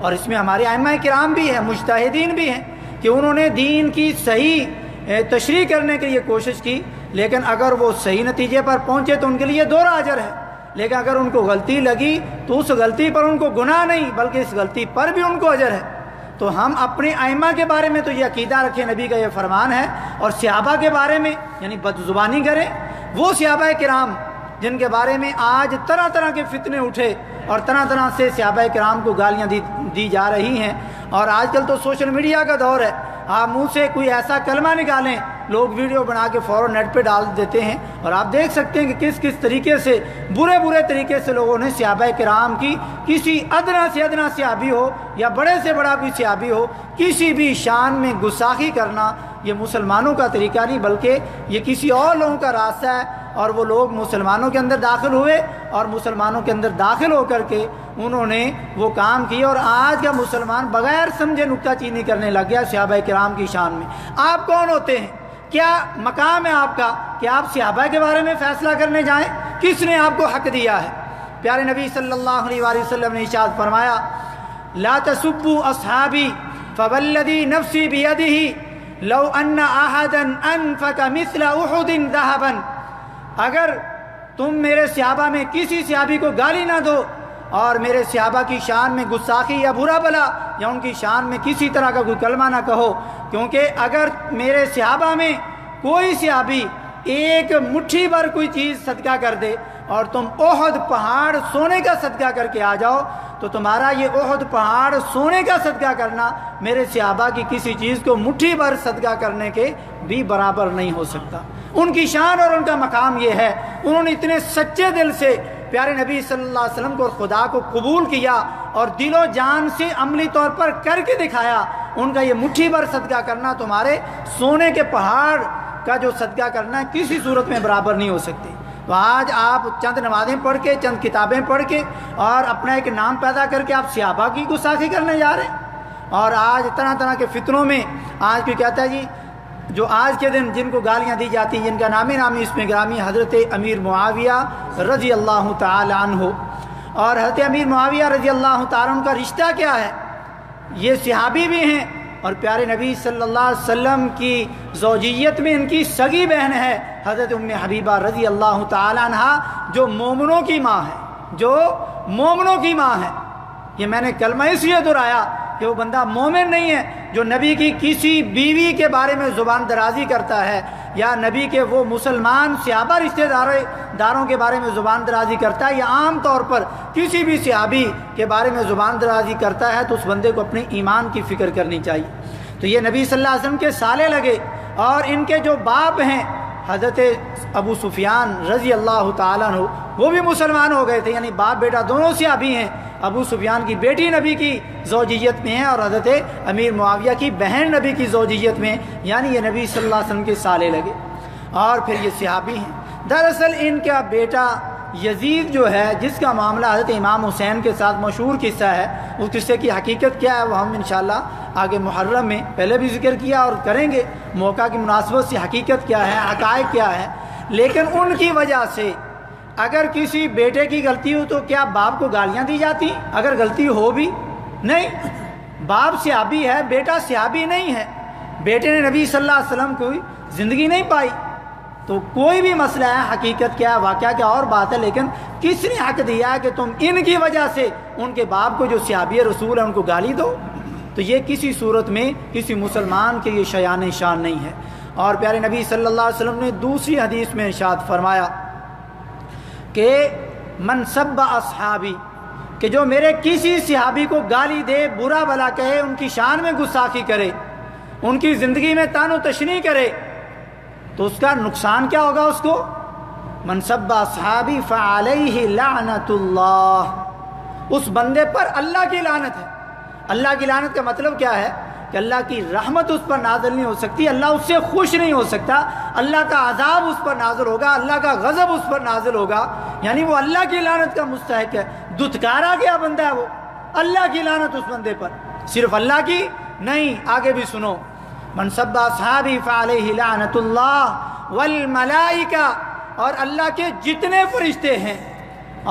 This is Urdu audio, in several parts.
اور اس میں ہمارے ائمہ کرام بھی ہیں، مجتہدین بھی ہیں کہ انہوں نے دین کی صحیح تشریح کرنے کے لیے کوشش کی، لیکن اگر وہ صحیح نتیجے پر پہنچے تو ان کے لیے دوہرا اجر ہے، لیکن اگر ان کو غلطی لگی تو اس غلطی پر ان کو گناہ نہیں بلکہ اس غلطی پر بھی ان کو اجر ہے۔ تو ہم اپنے ائمہ کے بارے میں تو یہ عقیدہ رکھیں، نبی کا یہ فرمان ہے، اور صحابہ کے بارے میں یعنی بدزبانی کریں، وہ صحابہ کرام جن کے بارے میں آج طرح طرح کے فتنے اٹھے اور طرح طرح سے صحابہ کرام کو گالیاں دی جا رہی ہیں، اور آج کل تو سوشل میڈیا کا دور ہے، آپ منہ سے کوئی ایسا کلمہ نکالیں لوگ ویڈیو بنا کے فوراً نیٹ پہ ڈال دیتے ہیں، اور آپ دیکھ سکتے ہیں کہ کس طریقے سے برے طریقے سے لوگوں نے صحابہ کرام کی کسی ادنا سے ادنا صحابی ہو یا بڑے سے بڑا کوئی صحابی ہو کسی بھی شان میں گستاخی کرنا، یہ مسلمانوں کا طریقہ نہیں بلکہ یہ کسی اور لوگوں کا راستہ ہے، اور وہ لوگ مسلمانوں کے اندر داخل ہوئے اور مسلمانوں کے اندر داخل ہو کر کے انہوں نے وہ کام کیے، اور آج کا مسلمان بغیر سمجھے نکتہ چینی کرنے لگ گیا صحابہ کرام کی شان میں۔ آپ کون ہوتے ہیں؟ کیا مقام ہے آپ کا کہ آپ صحابہ کے بارے میں فیصلہ کرنے جائیں؟ کس نے آپ کو حق دیا ہے؟ پیارے نبی صلی اللہ علیہ وآلہ وسلم نے ارشاد فرمایا، لا تسبوا اصحابی فوالذی نفسی بیدہ لو ان احدا انفق مثل احد ذهبا، اگر تم میرے صحابہ میں کسی صحابی کو گالی نہ دو اور میرے صحابہ کی شان میں گستاخی یا برا بلا یا ان کی شان میں کسی طرح کا کوئی کلمہ نہ کہو، کیونکہ اگر میرے صحابہ میں کوئی صحابی ایک مٹھی بھر کوئی چیز صدقہ کر دے اور تم احد پہاڑ سونے کا صدقہ کر کے آ جاؤ تو تمہارا یہ احد پہاڑ سونے کا صدقہ کرنا میرے صحابہ کی کسی چیز کو مٹھی بھر صدقہ کرنے کے بھی برابر نہیں ہو سکتا۔ ان کی شان اور ان کا مقام یہ ہے، انہوں نے اتنے سچے دل سے پیارے نبی صلی اللہ علیہ وسلم کو اور خدا کو قبول کیا اور دل و جان سے عملی طور پر کر کے دکھایا۔ ان کا یہ مٹھی بھر صدقہ کرنا تمہارے سونے کے پہاڑ کا جو صدقہ کرنا ہے کسی صورت میں برابر نہیں ہو سکتی۔ تو آج آپ چند نمازیں پڑھ کے چند کتابیں پڑھ کے اور اپنا ایک نام پیدا کر کے آپ صحابہ کی گستاخی کرنے جا رہے ہیں، اور آج طرح طرح کے فتنوں میں آج کوئی کہتا ہے جی جو آج کے دن جن کو گالیاں دی جاتی ہیں جن کا نامی اس میں گرامی حضرت امیر معاویہ رضی اللہ تعالی عنہ، اور حضرت امیر معاویہ رضی اللہ تعالی عنہ کا رشتہ کیا ہے؟ یہ صحابی بھی ہیں اور پیارے نبی صلی اللہ علیہ وسلم کی زوجیت میں ان کی سگی بہن ہے حضرت ام حبیبہ رضی اللہ تعالی عنہ، جو مومنوں کی ماں ہے۔ یہ میں نے کلمہ اس لیے دہرایا کہ وہ بندہ مومن نہیں ہے جو نبی کی کسی بیوی کے بارے میں زبان درازی کرتا ہے، یا نبی کے وہ مسلمان صحابہ رشتہ داروں کے بارے میں زبان درازی کرتا ہے، یا عام طور پر کسی بھی صحابی کے بارے میں زبان درازی کرتا ہے، تو اس بندے کو اپنے ایمان کی فکر کرنی چاہیے۔ تو یہ نبی صلی اللہ علیہ وسلم کے سالے لگے، اور ان کے جو باپ ہیں حضرت ابو سفیان رضی اللہ تعالیٰ عنہ وہ بھی مسلمان ہو گئے تھے، یعنی باپ بیٹا دونوں صحابی ہیں۔ ابو سفیان کی بیٹی نبی کی زوجیت میں ہے اور حضرت امیر معاویہ کی بہن نبی کی زوجیت میں، یعنی یہ نبی صلی اللہ علیہ وسلم کے سالے لگے، اور پھر یہ صحابی ہیں۔ دراصل ان کا بیٹا یزید جو ہے، جس کا معاملہ حضرت امام حسین کے ساتھ مشہور قصہ ہے، اس قصے کی حقیقت کیا ہے وہ ہم انشاءاللہ آگے محرم میں پہلے بھی ذکر کیا اور کریں گے، موقع کی مناسبت سے حقیقت کیا ہے، حقائق کیا ہے۔ لیکن ان کی وجہ سے اگر کسی بیٹے کی غلطی ہو تو کیا باپ کو گالیاں دی جاتی؟ اگر غلطی ہو بھی نہیں، باپ صحابی ہے، بیٹا صحابی نہیں ہے، بیٹے نے نبی صلی اللہ علیہ وسلم کو زندگی نہیں پائی، تو کوئی بھی مسئلہ ہے، حقیقت کیا ہے، واقعہ کیا اور بات ہے، لیکن کس نے حق دیا ہے کہ تم ان کی وجہ سے ان کے باپ کو جو صحابی رسول ہے ان کو گالی دو؟ تو یہ کسی صورت میں کسی مسلمان کے یہ شیان شان نہیں ہے۔ اور پیارے نبی صلی اللہ علیہ وسلم نے دوسری حدیث میں ارشاد فرمایا کہ من سب اصحابی، کہ جو میرے کسی صحابی کو گالی دے، برا بلا کہے، ان کی شان میں گستاخی کرے، ان کی زندگی میں طعن و تشنیع کرے، تو اس کا نقصان کیا ہوگا؟ اس کو من سب اصحابی فعلیہ لعنت اللہ، اس بندے پر اللہ کی لعنت ہے۔ اللہ کی لعنت کا مطلب کیا ہے؟ کہ اللہ کی رحمت اس پر نازل نہیں ہو سکتی، اللہ اس سے خوش نہیں ہو سکتا، اللہ کا عذاب اس پر نازل ہوگا، اللہ کا غضب اس پر نازل ہوگا، یعنی وہ اللہ کی لعنت کا مستحق ہے۔ دتکارا گیا بندہ ہے وہ، اللہ کی لعنت اس بندے پر، صرف اللہ کی نہیں، آگے بھی سنو، من سب اصحابی فعلیہ لعنت اللہ والملائکہ، اور اللہ کے جتنے فرشتے ہیں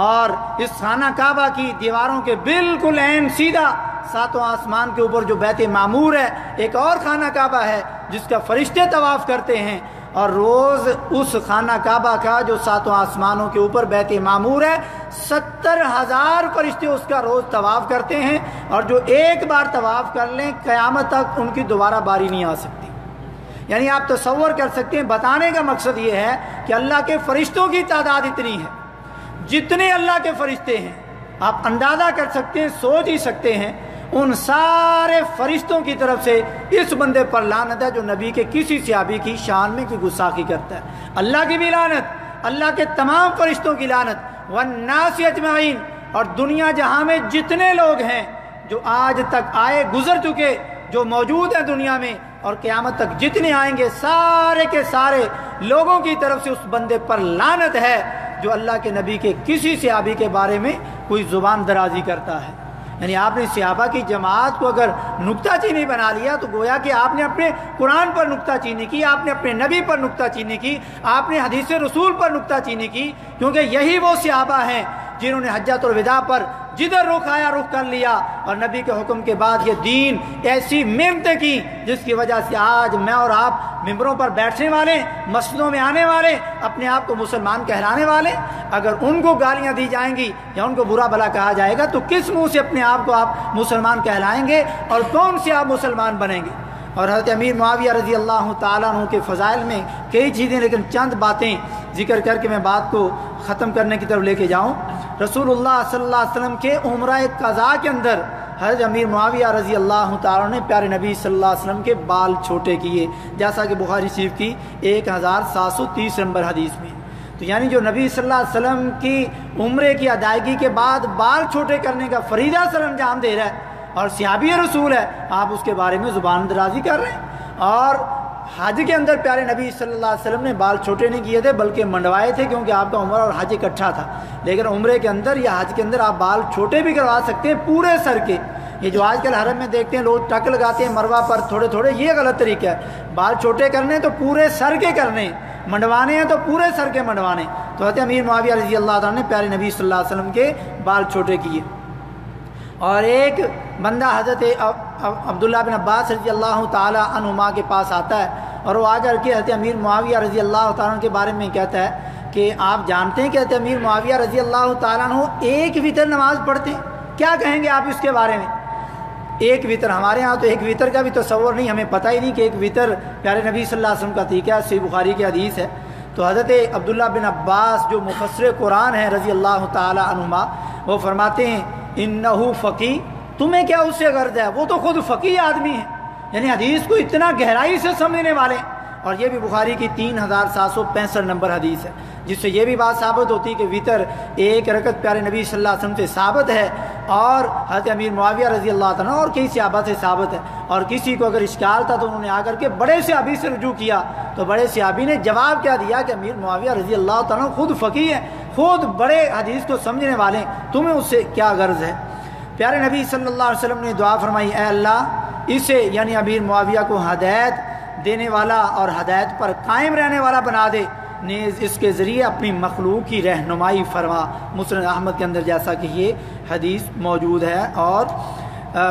اور اس خانہ کعبہ کی دیواروں کے بالکل عین سیدھا ساتوں آسمان کے اوپر جو بیت معمور ہے، ایک اور خانہ کعبہ ہے جس کا فرشتے طواف کرتے ہیں، اور روز اس خانہ کعبہ کا جو ساتوں آسمانوں کے اوپر بیت معمور ہے 70,000 فرشتے اس کا روز طواف کرتے ہیں، اور جو ایک بار طواف کر لیں قیامت تک ان کی دوبارہ باری نہیں آ سکتی۔ یعنی آپ تصور کر سکتے ہیں، بتانے کا مقصد یہ ہے کہ اللہ کے فرشتوں کی تعداد اتنی ہے، جتنے اللہ کے فرشتے ہیں آپ اندازہ کر سکتے ہیں، سوچ ہی سکتے ہیں، ان سارے فرشتوں کی طرف سے اس بندے پر لعنت ہے جو نبی کے کسی صحابی کی شان میں کوئی گستاخی کرتا ہے۔ اللہ کی بھی لعنت، اللہ کے تمام فرشتوں کی لعنت، والناس اجمعین، اور دنیا جہاں میں جتنے لوگ ہیں جو آج تک آئے گزر چکے، جو موجود ہیں دنیا میں، اور قیامت تک جتنے آئیں گے سارے کے سارے لوگوں کی طرف سے اس بندے پر لعنت ہے جو اللہ کے نبی کے کسی صحابی کے بارے میں کوئی زبان درازی کرتا ہے۔ یعنی آپ نے صحابہ کی جماعت کو اگر نکتہ چینی بنا لیا تو گویا کہ آپ نے اپنے قرآن پر نکتہ چینی کی، آپ نے اپنے نبی پر نکتہ چینی کی، آپ نے حدیث رسول پر نکتہ چینی کی، کیونکہ یہی وہ صحابہ ہیں جنہوں نے حجۃ الوداع پر جدھر رخ آیا رخ کر لیا، اور نبی کے حکم کے بعد یہ دین ایسی محنتیں کی جس کی وجہ سے آج میں اور آپ ممبروں پر بیٹھنے والے، مسجدوں میں آنے والے، اپنے آپ کو مسلمان کہلانے والے، اگر ان کو گالیاں دی جائیں گی یا ان کو برا بھلا کہا جائے گا تو کس منہ سے اپنے آپ کو آپ مسلمان کہلائیں گے اور کون سے آپ مسلمان بنیں گے؟ اور حضرت امیر معاویہ رضی اللہ تعالیٰ عنہ کے فضائل میں کئی چیزیں، لیکن چند باتیں ذکر کر کے میں بات کو ختم کرنے کی طرف لے کے جاؤں۔ رسول اللہ صلی اللہ علیہ وسلم کے عمرہ قضاء کے اندر حضرت امیر معاویہ رضی اللہ تعالیٰ نے پیارے نبی صلی اللہ علیہ وسلم کے بال چھوٹے کیے، جیسا کہ بخاری شریف کی 1730 نمبر حدیث میں۔ تو یعنی جو نبی صلی اللہ علیہ وسلم کی عمرے کی ادائیگی کے بعد بال چھوٹے کرنے کا فریضہ سر انجام دے رہا ہے اور صحابی رسول ہے، آپ اس کے بارے میں زبان درازی کر رہے ہیں۔ اور حج کے اندر پیارے نبی صلی اللہ علیہ وسلم نے بال چھوٹے نہیں کیے تھے بلکہ منڈوائے تھے، کیونکہ آپ کا عمرہ اور حج اکٹھا تھا، لیکن عمرے کے اندر یا حج کے اندر آپ بال چھوٹے بھی کروا سکتے ہیں پورے سر کے۔ یہ جو آج کل حرم میں دیکھتے ہیں لوگ ٹک لگاتے ہیں مروہ پر تھوڑے تھوڑے، یہ غلط طریقہ ہے۔ بال چھوٹے کرنے تو پورے سر کے کرنے، منڈوانے ہیں تو پورے سر کے منڈوانے۔ تو حضرت امیر معاویہ رضی اللہ تعالیٰ نے پیارے نبی صلی اللہ علیہ وسلم کے بال چھوٹے کیے۔ اور ایک بندہ حضرت عبداللہ بن عباس رضی اللہ تعالیٰ عنہما کے پاس آتا ہے اور وہ آ کر کے حضرت امیر معاویہ رضی اللہ تعالیٰ عنہ کے بارے میں کہتا ہے کہ آپ جانتے ہیں کہ حضرت امیر معاویہ رضی اللہ تعالیٰ عنہ ایک وتر نماز پڑھتے ہیں، کیا کہیں گے آپ اس کے بارے میں؟ ایک وتر، ہمارے ہاں تو ایک وتر کا بھی تصور نہیں، ہمیں پتہ ہی نہیں کہ ایک وتر پیارے نبی صلی اللہ علیہ وسلم کا طریقہ ہے، صحیح بخاری کی حدیث ہے۔ تو حضرت عبداللہ بن عباس جو مفسر قرآن ہیں رضی اللہ تعالیٰ عنہما، وہ فرماتے ہیں انہو فقی، تمہیں کیا اس سے غرض ہے، وہ تو خود فقی آدمی ہے، یعنی حدیث کو اتنا گہرائی سے سمجھنے والے۔ اور یہ بھی بخاری کی 3765 نمبر حدیث ہے، جس سے یہ بھی بات ثابت ہوتی ہے کہ وتر ایک رکعت پیارے نبی صلی اللہ علیہ وسلم سے ثابت ہے، اور حضرت امیر معاویہ رضی اللہ تعالیٰ اور کئی صحابہ سے ثابت ہے۔ اور کسی کو اگر اشکال تھا تو انہوں نے آ کر کے بڑے صحابی سے رجوع کیا، تو بڑے صحابی نے جواب کیا دیا کہ امیر معاویہ رضی اللہ تعالیٰ خود فقی ہے، خود بڑے حدیث کو سمجھنے والے ہیں، تمہیں اس سے کیا غرض ہے؟ پیارے نبی صلی اللہ علیہ وسلم نے دعا فرمائی، اے اللہ اسے یعنی امیر معاویہ کو ہدایت دینے والا اور ہدایت پر قائم رہنے والا بنا دے، نیز اس کے ذریعے اپنی مخلوق کی رہنمائی فرما۔ مسند احمد کے اندر جیسا کہ یہ حدیث موجود ہے، اور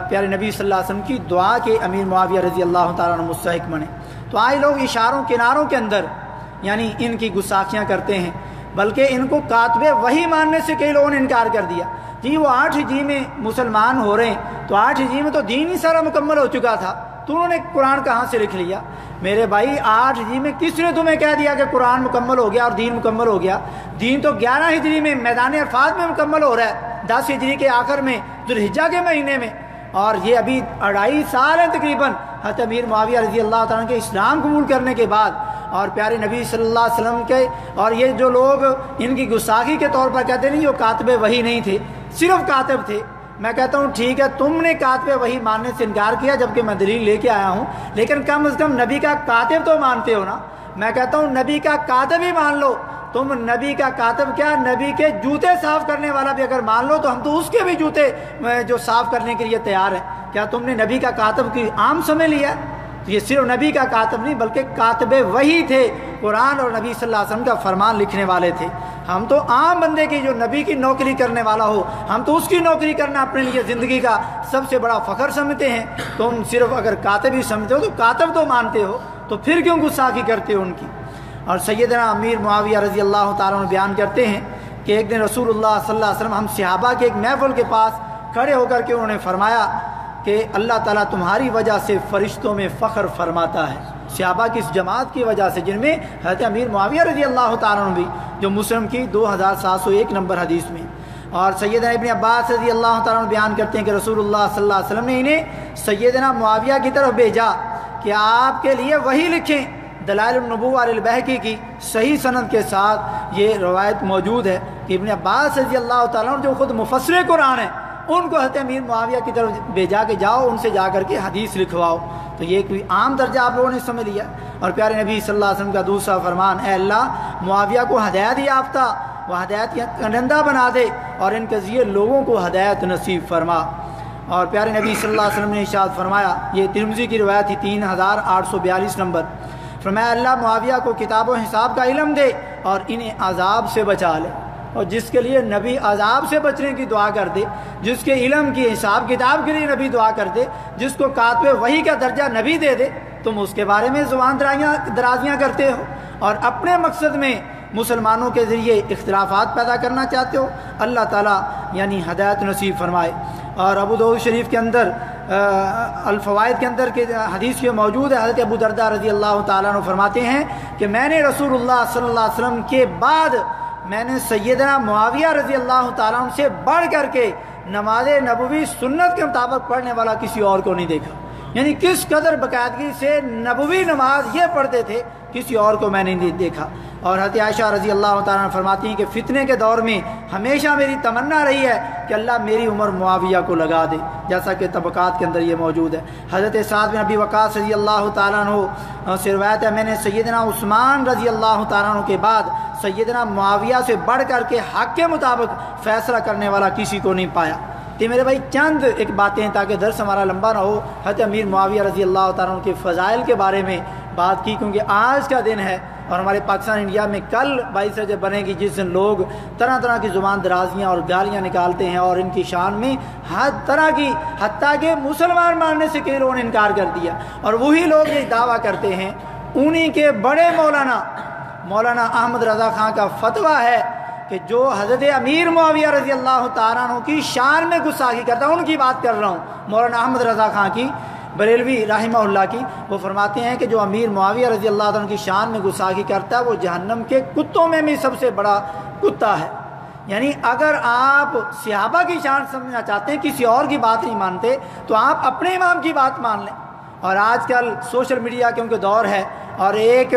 پیارے نبی صلی اللہ علیہ وسلم کی دعا کے امیر معاویہ رضی اللہ تعالیٰ عنہ مستحق بنے۔ تو آج لوگ اشاروں کناروں کے اندر یعنی ان کی گستاخیاں کرتے ہیں، بلکہ ان کو کاتب وحی ماننے سے کئی لوگوں نے انکار کر دیا۔ جی وہ 8 ہجری میں مسلمان ہو رہے ہیں، تو 8 ہجری میں تو دین ہی سارا مکمل ہو چکا تھا، تو انہوں نے قرآن کہاں سے لکھ لیا؟ میرے بھائی 8 ہجری میں کس نے تمہیں کہہ دیا کہ قرآن مکمل ہو گیا اور دین مکمل ہو گیا؟ دین تو 11 ہجری میں میدان عرفات میں مکمل ہو رہا ہے، 10 ہجری کے آخر میں ذوالحجہ کے مہینے میں، اور یہ ابھی 2.5 سال ہیں تقریباً حضرت امیر معاویہ رضی اللہ تعالیٰ کے اسلام قبول کرنے کے بعد، اور پیارے نبی صلی اللہ علیہ وسلم کے، اور یہ جو لوگ ان کی گستاخی کے طور پر کہتے نہیں وہ کاتب وحی نہیں تھے، صرف کاتب تھے۔ میں کہتا ہوں ٹھیک ہے، تم نے کاتب وحی ماننے سے انکار کیا جبکہ میں دلیل لے کے آیا ہوں، لیکن کم از کم نبی کا کاتب تو مانتے ہو نا۔ میں کہتا ہوں نبی کا کاتب ہی مان لو، تم نبی کا کاتب کیا نبی کے جوتے صاف کرنے والا بھی اگر مان لو تو ہم تو اس کے بھی جوتے جو صاف کرنے کے لیے تیار ہیں۔ کیا تم نے نبی کا کاتب کی عام سمجھ لیا؟ یہ صرف نبی کا کاتب نہیں بلکہ کاتب وحی تھے، قرآن اور نبی صلی اللہ علیہ وسلم کا فرمان لکھنے والے تھے۔ ہم تو عام بندے کی، جو نبی کی نوکری کرنے والا ہو، ہم تو اس کی نوکری کرنا اپنے لیے زندگی کا سب سے بڑا فخر سمجھتے ہیں۔ تم صرف اگر کاتب ہی سمجھتے ہو تو کاتب تو مانتے ہو، تو پھر کیوں گستاخی کرتے ہو ان کی؟ اور سیدنا امیر معاویہ رضی اللہ تعالیٰ عنہ بیان کرتے ہیں کہ ایک دن رسول اللہ صلی اللہ علیہ وسلم ہم صحابہ کے ایک محفل کے پاس کھڑے ہو کر کے انہوں نے فرمایا کہ اللہ تعالیٰ تمہاری وجہ سے فرشتوں میں فخر فرماتا ہے۔ صحابہ کی اس جماعت کی وجہ سے، جن میں حضرت امیر معاویہ رضی اللہ تعالیٰ عنہ بھی، جو مسلم کی 2701 نمبر حدیث میں، اور سیدنا ابن عباس رضی اللہ تعالیٰ عنہ بیان کرتے ہیں کہ رسول اللہ صلی اللہ علیہ وسلم نے انہیں سیدنا معاویہ کی طرف بھیجا کہ آپ کے لیے وہی لکھیں۔ دلائل النبوہ البیہقی کی صحیح سند کے ساتھ یہ روایت موجود ہے کہ ابن عباس رضی اللہ تعالیٰ عنہ جو خود مفسر قرآن ہیں، ان کو حضرت امیر معاویہ کی طرف بھیجا کہ جاؤ ان سے جا کر کے حدیث لکھواؤ۔ تو یہ کوئی عام درجہ آپ لوگوں نے سمجھ لیا۔ اور پیارے نبی صلی اللہ علیہ وسلم کا دوسرا فرمان، اے اللہ معاویہ کو ہدایت یافتہ و ہدایت کنندہ بنا دے اور ان کے ذریعے لوگوں کو ہدایت نصیب فرما۔ اور پیارے نبی صلی اللہ علیہ وسلم نے ارشاد فرمایا، یہ ترمذی کی روایت تھی 3842 نمبر، فرمایا اللہ معاویہ کو کتاب و حساب کا علم دے اور انہیں عذاب سے بچا لے۔ اور جس کے لیے نبی عذاب سے بچنے کی دعا کر دے، جس کے علم کی حساب کتاب کے لیے نبی دعا کر دے، جس کو کاتب وحی کا درجہ نبی دے دے، تم اس کے بارے میں زبان درازیاں کرتے ہو اور اپنے مقصد میں مسلمانوں کے ذریعے اختلافات پیدا کرنا چاہتے ہو۔ اللہ تعالیٰ یعنی ہدایت نصیب فرمائے۔ اور ابو داؤد شریف کے اندر الفوائد کے اندر کے حدیث یہ موجود ہے، حضرت ابو درداء رضی اللہ تعالیٰ عنہ فرماتے ہیں کہ میں نے رسول اللہ صلی اللہ علیہ وسلم کے بعد میں نے سیدنا معاویہ رضی اللہ تعالیٰ عنہ سے بڑھ کر کے نماز نبوی سنت کے مطابق پڑھنے والا کسی اور کو نہیں دیکھا۔ یعنی کس قدر باقاعدگی سے نبوی نماز یہ پڑھتے تھے، کسی اور کو میں نے نہیں دیکھا۔ اور حضرت عائشہ رضی اللہ تعالیٰ عنہ فرماتی ہیں کہ فتنے کے دور میں ہمیشہ میری تمنا رہی ہے کہ اللہ میری عمر معاویہ کو لگا دے، جیسا کہ طبقات کے اندر یہ موجود ہے۔ حضرت سعد بن ابی وقاص رضی اللہ تعالیٰ عنہ سے روایت ہے، میں نے سیدنا عثمان رضی اللہ تعالیٰ عنہ کے بعد سیدنا معاویہ سے بڑھ کر کے حق کے مطابق فیصلہ کرنے والا کسی کو نہیں پایا۔ کہ میرے بھائی چند ایک باتیں تاکہ درس ہمارا لمبا نہ ہو، حضرت امیر معاویہ رضی اللہ تعالیٰ عنہ کے فضائل کے بارے میں بات کی، کیونکہ آج کا دن ہے اور ہمارے پاکستان انڈیا میں کل 22 رجب بنے گی، جس دن لوگ طرح طرح کی زبان درازیاں اور گالیاں نکالتے ہیں اور ان کی شان میں ہر طرح کی، حتیٰ کہ مسلمان ماننے سے کئی لوگوں نے انکار کر دیا، اور وہی لوگ یہ دعویٰ کرتے ہیں، انہی کے بڑے مولانا احمد رضا خان کا فتویٰ ہے کہ جو حضرت امیر معاویہ رضی اللہ تعالیٰ عنہ کی شان میں گستاخی کرتا ہے، ان کی بات کر رہا ہوں، مولانا احمد رضا خان کی بریلوی رحمہ اللہ کی، وہ فرماتے ہیں کہ جو امیر معاویہ رضی اللہ عنہ کی شان میں گستاخی کرتا ہے وہ جہنم کے کتوں میں بھی سب سے بڑا کتا ہے۔ یعنی اگر آپ صحابہ کی شان سمجھنا چاہتے ہیں، کسی اور کی بات نہیں مانتے، تو آپ اپنے امام کی بات مان لیں۔ اور آج کل سوشل میڈیا کیونکہ دور ہے، اور ایک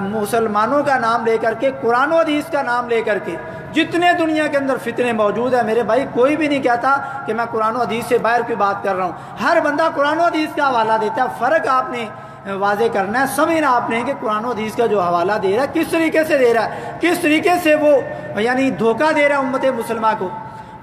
مسلمانوں کا نام لے کر کے، قرآن و حدیث کا نام لے کر کے جتنے دنیا کے اندر فتنے موجود ہیں، میرے بھائی کوئی بھی نہیں کہتا کہ میں قرآن و حدیث سے باہر کی بات کر رہا ہوں، ہر بندہ قرآن و حدیث کا حوالہ دیتا ہے۔ فرق آپ نے واضح کرنا ہے، سمجھنا آپ نے کہ قرآن و حدیث کا جو حوالہ دے رہا ہے کس طریقے سے دے رہا ہے، کس طریقے سے وہ یعنی دھوکہ دے رہا ہے امت مسلمہ کو۔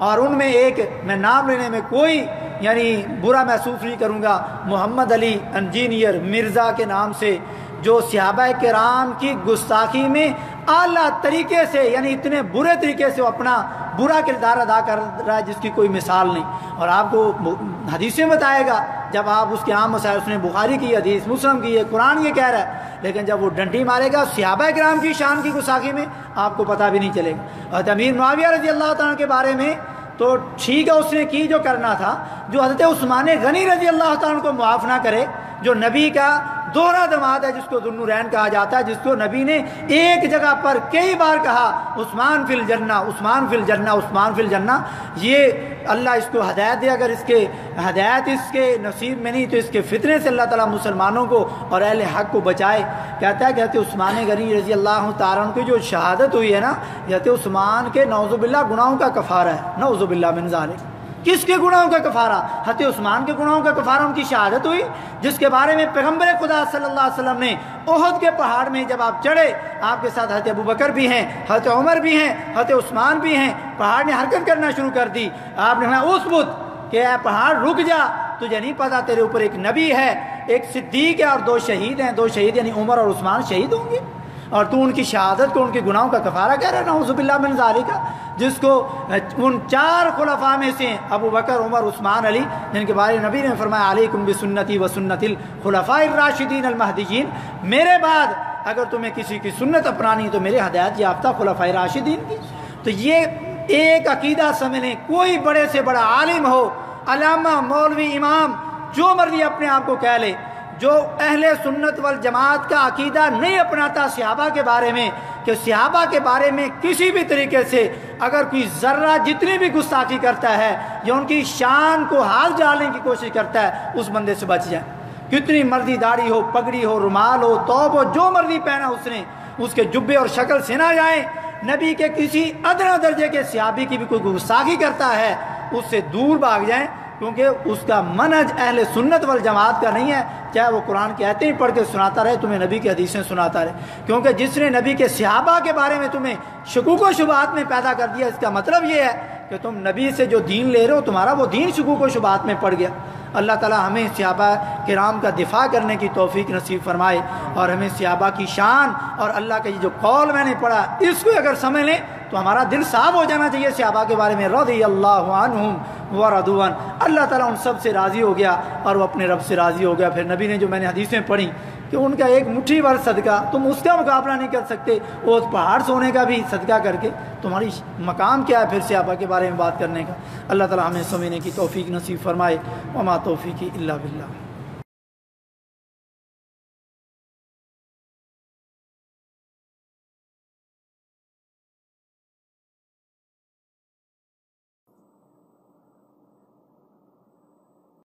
اور ان میں ایک، میں نام لینے میں کوئی یعنی برا محسوس نہیں کروں گا، محمد علی انجینئر مرزا کے نام سے، جو صحابہ کرام کی گستاخی میں اعلیٰ طریقے سے، یعنی اتنے برے طریقے سے وہ اپنا برا کردار ادا کر رہا ہے جس کی کوئی مثال نہیں۔ اور آپ کو حدیثیں بتائے گا، جب آپ اس کے عام مسائل، اس نے بخاری کی حدیث، مسلم کی ہے، قرآن یہ کہہ رہا ہے، لیکن جب وہ ڈنڈی مارے گا صحابہ کرام کی شان کی گستاخی میں، آپ کو پتہ بھی نہیں چلے گا۔ اور امیر معاویہ رضی اللہ تعالیٰ کے بارے میں تو ٹھیک ہے، اس نے کی جو کرنا تھا، جو حضرت عثمان غنی رضی اللہ تعالیٰ کو معاف نہ کرے، جو نبی کا دوہرا داماد ہے، جس کو ذوالنورین کہا جاتا ہے، جس کو نبی نے ایک جگہ پر کئی بار کہا عثمان فی الجنہ، عثمان فی الجنہ، عثمان فی الجنہ، یہ اللہ اس کو ہدایت دے، اگر اس کے ہدایت اس کے نصیب میں نہیں تو اس کے فتنے سے اللہ تعالیٰ مسلمانوں کو اور اہل حق کو بچائے۔ کہتا ہے کہ عثمان غنی رضی اللہ تعالیٰ عنہ کی جو شہادت ہوئی ہے نا، حضرت عثمان کے نعوذ باللہ گناہوں کا کفارہ ہے، نعوذ باللہ من ذالک۔ کس کے گناہوں کا کفارہ؟ حضرت عثمان کے گناہوں کا کفارہ ان کی شہادت ہوئی، جس کے بارے میں پیغمبر خدا صلی اللہ علیہ وسلم نے احد کے پہاڑ میں جب آپ چڑھے، آپ کے ساتھ حضرت ابوبکر بھی ہیں، حضرت عمر بھی ہیں، حضرت عثمان بھی ہیں، پہاڑ نے حرکت کرنا شروع کر دی، آپ نے کہا اس بدھ کہ اے پہاڑ رک جا، تجھے نہیں پتا تیرے اوپر ایک نبی ہے، ایک صدیق ہے اور 2 شہید ہیں، 2 شہید یعنی عمر اور عثمان شہید ہوں گے۔ اور تو ان کی شہادت کو ان کے گناہوں کا کفارہ کہہ رہا ہے، نعوذ باللہ من ذالک، جس کو ان 4 خلفاء میں سے ابو بکر، عمر، عثمان، علی، جن کے بارے میں نبی نے فرمایا علیکم بسنتی و سنت الخلفاء الراشدین المہدیین، میرے بعد اگر تمہیں کسی کی سنت اپنانی تو میرے ہدایت یافتہ خلفاء راشدین کی۔ تو یہ ایک عقیدہ سمجھ لیں، کوئی بڑے سے بڑا عالم ہو، علامہ، مولوی، امام، جو مرضی اپنے آپ کو کہہ لے، جو اہل سنت والجماعت کا عقیدہ نہیں اپناتا صحابہ کے بارے میں، کہ صحابہ کے بارے میں کسی بھی طریقے سے اگر کوئی ذرہ جتنی بھی گستاخی کرتا ہے یا ان کی شان کو ہاتھ ڈالنے کی کوشش کرتا ہے، اس بندے سے بچ جائیں۔ کتنی مرضی داڑھی ہو، پگڑی ہو، رومال ہو، توب ہو، جو مرضی پہنا اس نے، اس کے جبے اور شکل سے نہ جائیں۔ نبی کے کسی ادنا درجے کے صحابی کی بھی کوئی گستاخی کرتا ہے، اس سے دور بھاگ جائیں، کیونکہ اس کا منہج اہل سنت والجماعت کا نہیں ہے، چاہے وہ قرآن کی آیتیں پڑھ کے سناتا رہے، تمہیں نبی کی حدیثیں سناتا رہے، کیونکہ جس نے نبی کے صحابہ کے بارے میں تمہیں شکوک و شبہات میں پیدا کر دیا، اس کا مطلب یہ ہے کہ تم نبی سے جو دین لے رہے ہو، تمہارا وہ دین شکوک و شبہات میں پڑ گیا۔ اللہ تعالی ہمیں صحابہ کرام کا دفاع کرنے کی توفیق نصیب فرمائے، اور ہمیں صحابہ کی شان اور اللہ کا یہ جو قول میں نے پڑھا، اس کو اگر سمجھ لیں تو ہمارا دل صاف ہو جانا چاہیے صحابہ کے بارے میں، رضی اللہ عنہم ورضوا عنہ، اللہ تعالیٰ ان سب سے راضی ہو گیا اور وہ اپنے رب سے راضی ہو گیا۔ پھر نبی نے جو میں نے حدیثیں پڑھی کہ ان کا ایک مٹھی بھر صدقہ تم اس کا مقابلہ نہیں کر سکتے، وہ پہاڑ سونے کا بھی صدقہ کر کے تمہاری مقام کیا ہے پھر صحابہ کے بارے میں بات کرنے کا۔ اللہ تعالیٰ ہمیں سمجھنے کی توفیق نصیب فرمائے، وما توفیقی الا باللہ۔